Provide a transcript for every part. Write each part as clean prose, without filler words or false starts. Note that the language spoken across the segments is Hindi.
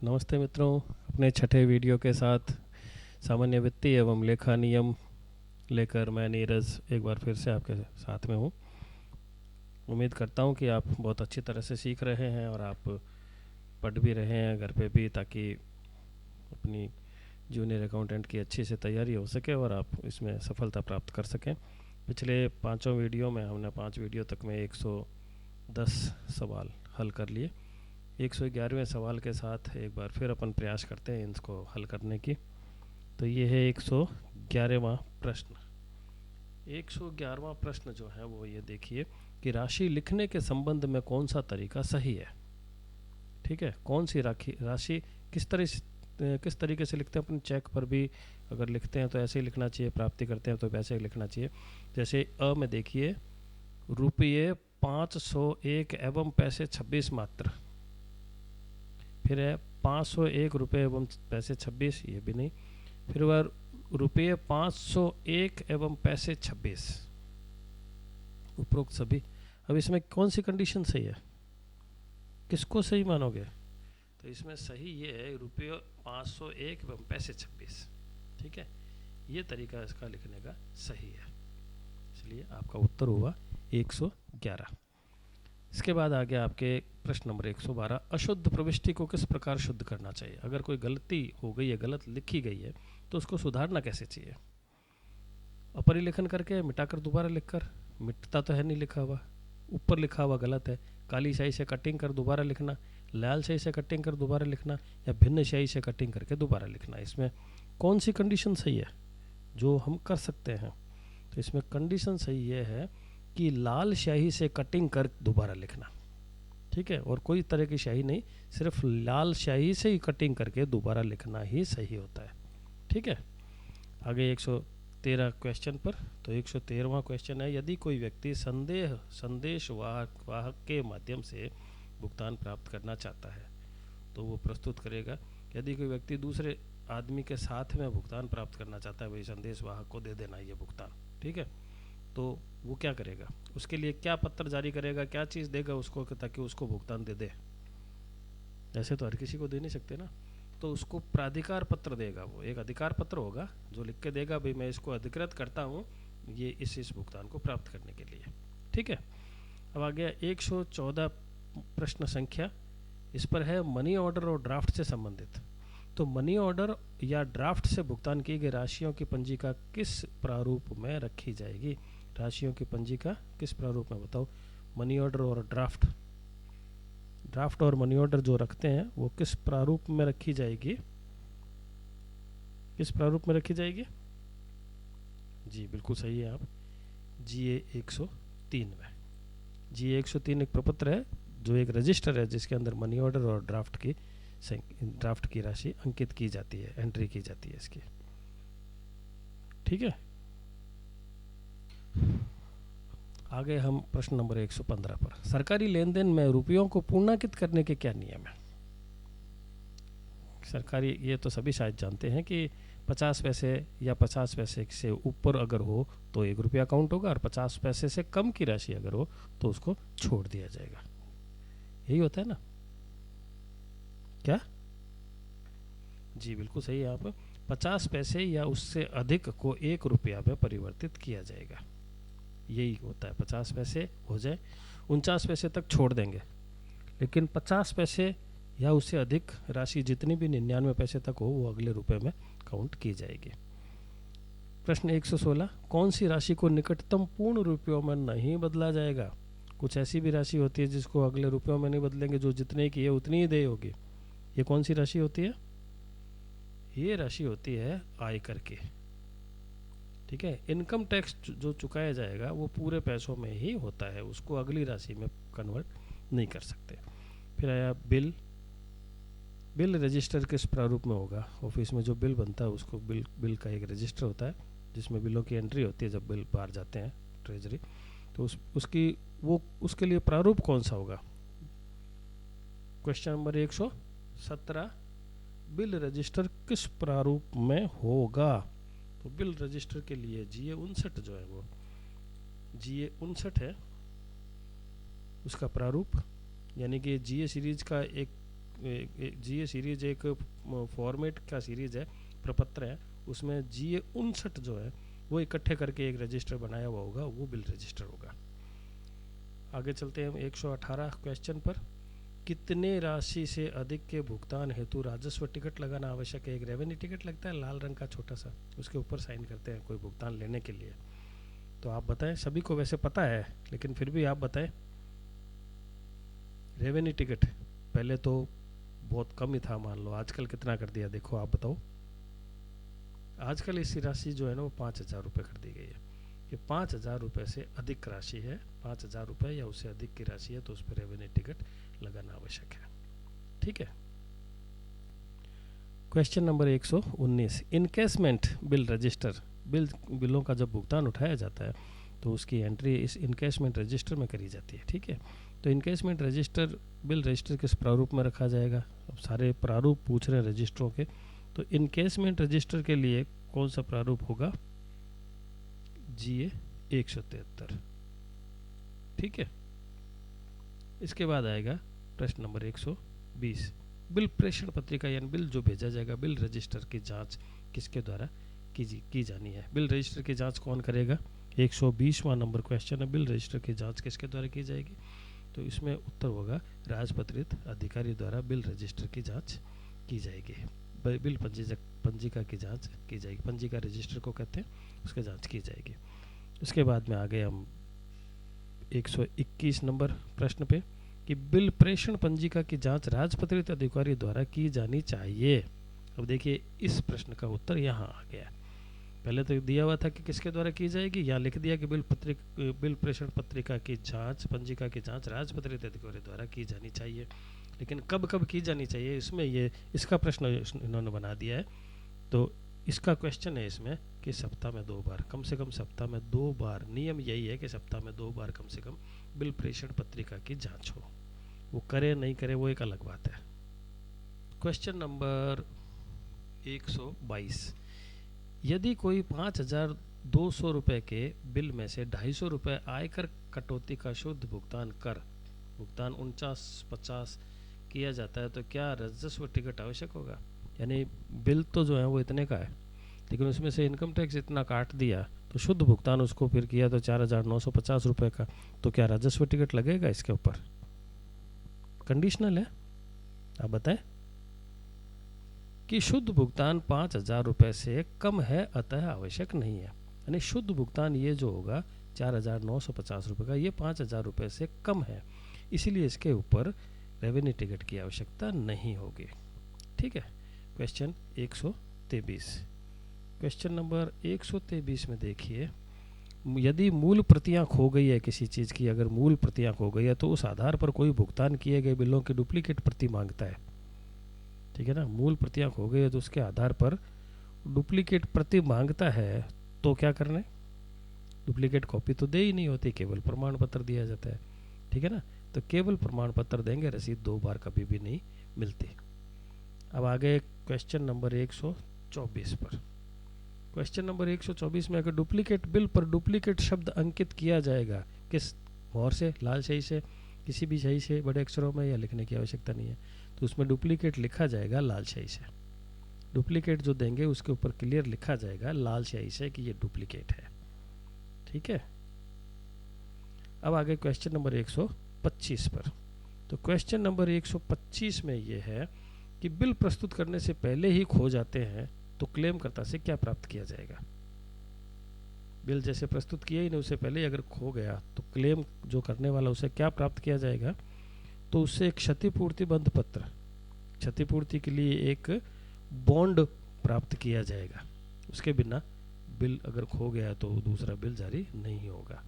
नमस्ते मित्रों, अपने छठे वीडियो के साथ सामान्य वित्तीय एवं लेखा नियम लेकर मैं नीरज एक बार फिर से आपके साथ में हूँ। उम्मीद करता हूँ कि आप बहुत अच्छी तरह से सीख रहे हैं और आप पढ़ भी रहे हैं घर पे भी, ताकि अपनी जूनियर अकाउंटेंट की अच्छी से तैयारी हो सके और आप इसमें सफलता प्राप्त कर सकें। पिछले पाँचों वीडियो में हमने 5 वीडियो तक में 110 सवाल हल कर लिए। 111वें सवाल के साथ एक बार फिर अपन प्रयास करते हैं इसको हल करने की। तो ये है 111वां प्रश्न। 111वां प्रश्न जो है वो ये देखिए कि राशि लिखने के संबंध में कौन सा तरीका सही है। ठीक है, कौन सी राशि किस तरीके से लिखते हैं। अपन चेक पर भी अगर लिखते हैं तो ऐसे ही लिखना चाहिए, प्राप्ति करते हैं तो वैसे ही लिखना चाहिए। जैसे अ में देखिए रुपये 501 एवं पैसे 26 मात्र, फिर है 501 रुपये एवं पैसे 26, ये भी नहीं। फिर वह रुपये 501 एवं पैसे 26, उपरोक्त सभी। अब इसमें कौन सी कंडीशन सही है, किसको सही मानोगे? तो इसमें सही ये है रुपये 501 एवं पैसे 26। ठीक है, ये तरीका इसका लिखने का सही है, इसलिए आपका उत्तर हुआ 111। इसके बाद आ गया आपके प्रश्न नंबर 112। अशुद्ध प्रविष्टि को किस प्रकार शुद्ध करना चाहिए। अगर कोई गलती हो गई है, गलत लिखी गई है, तो उसको सुधारना कैसे चाहिए। अपरिलेखन करके मिटाकर दोबारा लिखकर, मिटता तो है नहीं लिखा हुआ, ऊपर लिखा हुआ गलत है, काली स्याही से कटिंग कर दोबारा लिखना, लाल स्याही से कटिंग कर दोबारा लिखना, या भिन्न स्याही से कटिंग करके दोबारा लिखना। इसमें कौन सी कंडीशन सही है जो हम कर सकते हैं। तो इसमें कंडीशन सही ये है कि लाल स्याही से कटिंग कर दोबारा लिखना। ठीक है, और कोई तरह की स्याही नहीं, सिर्फ लाल स्याही से ही कटिंग करके दोबारा लिखना ही सही होता है। ठीक है, आगे 113 क्वेश्चन पर। तो 113वां क्वेश्चन है, यदि कोई व्यक्ति संदेश वाहक के माध्यम से भुगतान प्राप्त करना चाहता है तो वो प्रस्तुत करेगा। यदि कोई व्यक्ति दूसरे आदमी के साथ में भुगतान प्राप्त करना चाहता है, वही संदेश वाहक को दे देना ये भुगतान। ठीक है, तो वो क्या करेगा, उसके लिए क्या पत्र जारी करेगा, क्या चीज़ देगा उसको ताकि उसको भुगतान दे दे। ऐसे तो हर किसी को दे नहीं सकते ना, तो उसको प्राधिकार पत्र देगा। वो एक अधिकार पत्र होगा जो लिख के देगा, भाई मैं इसको अधिकृत करता हूँ ये इस भुगतान को प्राप्त करने के लिए। ठीक है, अब आ गया 114 प्रश्न संख्या। इस पर है मनी ऑर्डर और ड्राफ्ट से संबंधित। तो मनी ऑर्डर या ड्राफ्ट से भुगतान की गई राशियों की पंजिका किस प्रारूप में रखी जाएगी। राशियों की पंजिका किस प्रारूप में, बताओ। मनी ऑर्डर और ड्राफ्ट और मनी ऑर्डर जो रखते हैं वो किस प्रारूप में रखी जाएगी, किस प्रारूप में रखी जाएगी। जी बिल्कुल सही है आप, GA 103 में। GA 103 एक प्रपत्र है जो एक रजिस्टर है जिसके अंदर मनी ऑर्डर और ड्राफ्ट की राशि अंकित की जाती है, एंट्री की जाती है इसकी। ठीक है, आगे हम प्रश्न नंबर 115 पर। सरकारी लेन देन में रुपयों को पूर्णांकित करने के क्या नियम है। सरकारी, ये तो सभी शायद जानते हैं कि 50 पैसे या 50 पैसे से ऊपर अगर हो तो 1 रुपया काउंट होगा, और 50 पैसे से कम की राशि अगर हो तो उसको छोड़ दिया जाएगा। यही होता है ना, क्या? जी बिल्कुल सही है आप। 50 पैसे या उससे अधिक को 1 रुपया में परिवर्तित किया जाएगा, यही होता है। 50 पैसे हो जाए, 49 पैसे तक छोड़ देंगे, लेकिन 50 पैसे या उससे अधिक राशि जितनी भी 99 पैसे तक हो वो अगले रुपए में काउंट की जाएगी। प्रश्न 116, कौन सी राशि को निकटतम पूर्ण रुपयों में नहीं बदला जाएगा। कुछ ऐसी भी राशि होती है जिसको अगले रुपयों में नहीं बदलेंगे, जो जितने की है उतनी ही देय होगी। ये कौन सी राशि होती है? ये राशि होती है आयकर की। ठीक है, इनकम टैक्स जो चुकाया जाएगा वो पूरे पैसों में ही होता है, उसको अगली राशि में कन्वर्ट नहीं कर सकते। फिर आया बिल रजिस्टर किस प्रारूप में होगा। ऑफिस में जो बिल बनता है उसको बिल का एक रजिस्टर होता है जिसमें बिलों की एंट्री होती है जब बिल बाहर जाते हैं ट्रेजरी, तो उसके लिए प्रारूप कौन सा होगा। क्वेश्चन नंबर 117, बिल रजिस्टर किस प्रारूप में होगा। तो बिल रजिस्टर के लिए GA 59 जो है वो GA 59 है उसका प्रारूप, यानी कि GA सीरीज का एक GA सीरीज एक फॉर्मेट का सीरीज है, प्रपत्र है, उसमें GA 59 जो है वो इकट्ठे करके एक रजिस्टर बनाया हुआ होगा, वो बिल रजिस्टर होगा। आगे चलते हैं हम 118 क्वेश्चन पर। कितने राशि से अधिक के भुगतान हेतु राजस्व टिकट लगाना आवश्यक है? एक रेवेन्यू टिकट लगता है लाल रंग का छोटा सा, उसके ऊपर साइन करते हैं कोई भुगतान लेने के लिए। तो आप बताएं, सभी को वैसे पता है लेकिन फिर भी आप बताएं। रेवेन्यू टिकट पहले तो बहुत कम ही था, मान लो, आजकल कितना कर दिया देखो, आप बताओ। आजकल इसकी राशि जो है ना वो 5,000 रुपये कर दी गई है। ये 5,000 रुपये से अधिक राशि है, 5,000 रुपये या उससे अधिक की राशि है तो उस पर रेवेन्यू टिकट लगाना आवश्यक है। ठीक है। Question number 119, encasement bill register. बिलों का जब भुगतान उठाया जाता है तो उसकी एंट्री इस इनकेसमेंट रजिस्टर में करी जाती है। ठीक है। तो इनकेसमेंट रजिस्टर, बिल रजिस्टर किस प्रारूप में रखा जाएगा? अब सारे प्रारूप पूछ रहे हैं रजिस्टरों के, तो इनकेसमेंट रजिस्टर के लिए कौन सा प्रारूप होगा? GA 173। ठीक है। इसके बाद आएगा प्रश्न नंबर 120, बिल प्रेषण पत्रिका यानी बिल जो भेजा जाएगा, बिल रजिस्टर की जांच किसके द्वारा की जानी है? बिल रजिस्टर की जांच कौन करेगा? 120वां नंबर क्वेश्चन है, बिल रजिस्टर की जांच किसके द्वारा की जाएगी? तो इसमें उत्तर होगा राजपत्रित अधिकारी द्वारा बिल रजिस्टर की जांच की जाएगी। बिल पंजिका की जांच की जाएगी, पंजिका रजिस्टर को कहते हैं, उसकी जांच की जाएगी। उसके बाद में आ गए हम 121 नंबर प्रश्न पे कि बिल प्रेषण पंजिका की जांच राजपत्रित अधिकारी द्वारा की जानी चाहिए। अब देखिए इस प्रश्न का उत्तर यहाँ आ गया। पहले तो दिया हुआ था कि किसके द्वारा की जाएगी, यहाँ लिख दिया कि बिल प्रेषण पत्रिका की जांच, पंजिका की जांच राजपत्रित अधिकारी द्वारा की जानी चाहिए। लेकिन कब कब की जानी चाहिए, इसमें ये इसका प्रश्न इन्होंने बना दिया है। तो इसका क्वेश्चन है इसमें कि सप्ताह में 2 बार, कम से कम सप्ताह में 2 बार, नियम यही है कि सप्ताह में 2 बार कम से कम बिल प्रेषण पत्रिका की जांच हो। वो करे नहीं करे वो एक अलग बात है। क्वेश्चन नंबर 122, यदि कोई 5,200 रुपये के बिल में से 250 रुपये आयकर कटौती का शुद्ध भुगतान 49.50 किया जाता है तो क्या राजस्व टिकट आवश्यक होगा? यानी बिल तो जो है वो इतने का है, लेकिन उसमें से इनकम टैक्स इतना काट दिया तो शुद्ध भुगतान उसको फिर किया तो 4,950 रुपये का, तो क्या राजस्व टिकट लगेगा इसके ऊपर? कंडीशनल है, आप बताएं। कि शुद्ध भुगतान 5,000 रुपये से कम है अतः आवश्यक नहीं है। यानी शुद्ध भुगतान ये जो होगा 4,950 रुपये का, ये 5,000 रुपये से कम है, इसीलिए इसके ऊपर रेवेन्यू टिकट की आवश्यकता नहीं होगी। ठीक है। क्वेश्चन 123, क्वेश्चन नंबर 123 में देखिए, यदि मूल प्रतियां खो गई है किसी चीज़ की, अगर मूल प्रतियां खो गई है तो उस आधार पर कोई भुगतान किए गए बिलों की डुप्लीकेट प्रति मांगता है। ठीक है ना, मूल प्रतियां खो गई है तो उसके आधार पर डुप्लीकेट प्रति मांगता है, तो क्या करना है? डुप्लीकेट कॉपी तो दे ही नहीं होती, केवल प्रमाण पत्र दिया जाता है। ठीक है ना, तो केवल प्रमाण पत्र देंगे, रसीद 2 बार कभी भी नहीं मिलती। अब आगे क्वेश्चन नंबर 124 पर। क्वेश्चन नंबर 124 में अगर डुप्लीकेट बिल पर डुप्लीकेट शब्द अंकित किया जाएगा, किस मोहर से, लाल स्याही से, किसी भी स्याही से, बड़े अक्षरों में, या लिखने की आवश्यकता नहीं है, तो उसमें डुप्लीकेट लिखा जाएगा लाल स्याही से। डुप्लीकेट जो देंगे उसके ऊपर क्लियर लिखा जाएगा लाल स्याही से कि ये डुप्लीकेट है। ठीक है। अब आगे क्वेश्चन नंबर 125 पर। तो क्वेश्चन नंबर 125 में ये है कि बिल प्रस्तुत करने से पहले ही खो जाते हैं तो क्लेमकर्ता से क्या प्राप्त किया जाएगा? बिल जैसे प्रस्तुत किया ही नहीं, उससे पहले ही अगर खो गया तो क्लेम जो करने वाला उसे क्या प्राप्त किया जाएगा? तो उससे एक क्षतिपूर्ति बंध पत्र, क्षतिपूर्ति के लिए एक बॉन्ड प्राप्त किया जाएगा। उसके बिना बिल अगर खो गया तो दूसरा बिल जारी नहीं होगा।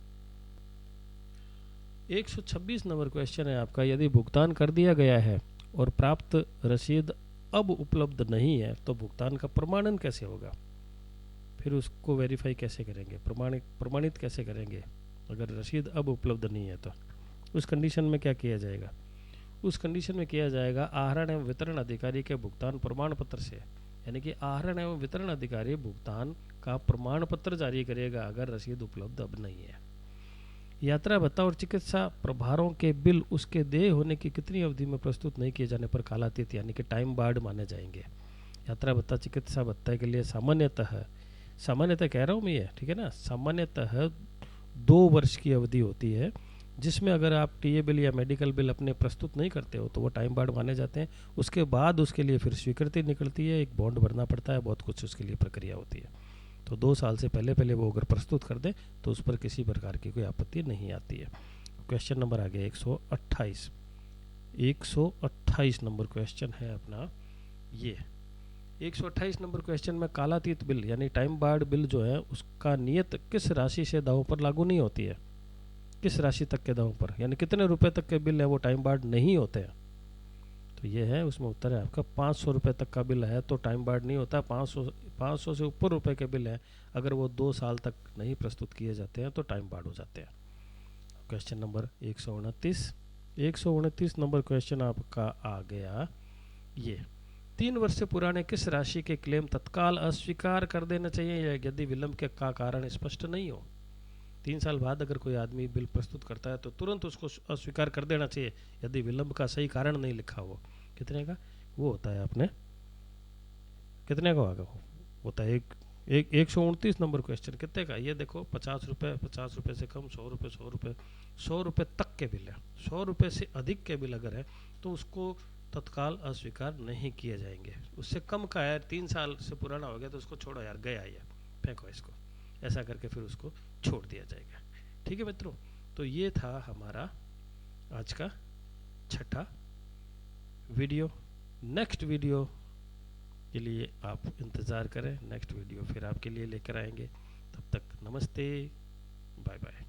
126 नंबर क्वेश्चन है आपका, यदि भुगतान कर दिया गया है और प्राप्त रसीद अब उपलब्ध नहीं है तो भुगतान का प्रमाणन कैसे होगा? फिर उसको वेरीफाई कैसे करेंगे, प्रमाणित कैसे करेंगे अगर रसीद अब उपलब्ध नहीं है? तो उस कंडीशन में क्या किया जाएगा? उस कंडीशन में किया जाएगा आहरण एवं वितरण अधिकारी के भुगतान प्रमाण पत्र से, यानी कि आहरण एवं वितरण अधिकारी भुगतान का प्रमाण पत्र जारी करेगा अगर रसीद उपलब्ध अब नहीं है। यात्रा भत्ता और चिकित्सा प्रभारों के बिल उसके देय होने की कितनी अवधि में प्रस्तुत नहीं किए जाने पर कालातीत यानी कि टाइम बार्ड माने जाएंगे। यात्रा भत्ता चिकित्सा भत्ता के लिए सामान्यतः कह रहा हूँ मैं ये, ठीक है ना, सामान्यतः 2 वर्ष की अवधि होती है, जिसमें अगर आप टीए बिल या मेडिकल बिल अपने प्रस्तुत नहीं करते हो तो वो टाइम बार्ड माने जाते हैं। उसके बाद उसके लिए फिर स्वीकृति निकलती है, एक बॉन्ड भरना पड़ता है, बहुत कुछ उसके लिए प्रक्रिया होती है। तो 2 साल से पहले वो अगर प्रस्तुत कर दें तो उस पर किसी प्रकार की कोई आपत्ति नहीं आती है। क्वेश्चन नंबर आ गया 128 नंबर क्वेश्चन है अपना ये। 128 नंबर क्वेश्चन में कालातीत बिल यानी टाइम बार्ड बिल जो है उसका नियत किस राशि से दावों पर लागू नहीं होती है। किस राशि तक के दावों पर, यानी कितने रुपए तक के बिल है वो टाइम बार्ड नहीं होते हैं। तो ये है, उसमें उत्तर है आपका 500 रुपये तक का बिल है तो टाइम बार्ड नहीं होता। 500 से ऊपर रुपए के बिल है, अगर वो 2 साल तक नहीं प्रस्तुत किए जाते हैं तो टाइम बार्ड हो जाते हैं। क्वेश्चन नंबर 129 नंबर क्वेश्चन आपका आ गया ये। 3 वर्ष से पुराने किस राशि के क्लेम तत्काल अस्वीकार कर देना चाहिए यदि विलंब के का कारण स्पष्ट नहीं हो। 3 साल बाद अगर कोई आदमी बिल प्रस्तुत करता है तो तुरंत उसको अस्वीकार कर देना चाहिए यदि विलंब का सही कारण नहीं लिखा हो। कितने का वो होता है, अपने कितने का होगा, होता है 129 नंबर क्वेश्चन। कितने का, ये देखो 50 रुपये, 50 रुपये से कम, 100 रुपये, 100 रुपये, 100 रुपये तक के बिल है। 100 रुपये से अधिक के बिल अगर है तो उसको तत्काल अस्वीकार नहीं किए जाएंगे। उससे कम का है, 3 साल से पुराना हो गया तो उसको छोड़ो यार, गया ये, फेंको इसको, ऐसा करके फिर उसको छोड़ दिया जाएगा। ठीक है मित्रों, तो ये था हमारा आज का 6ठा वीडियो। नेक्स्ट वीडियो के लिए आप इंतज़ार करें, नेक्स्ट वीडियो फिर आपके लिए लेकर आएंगे। तब तक नमस्ते, बाय बाय।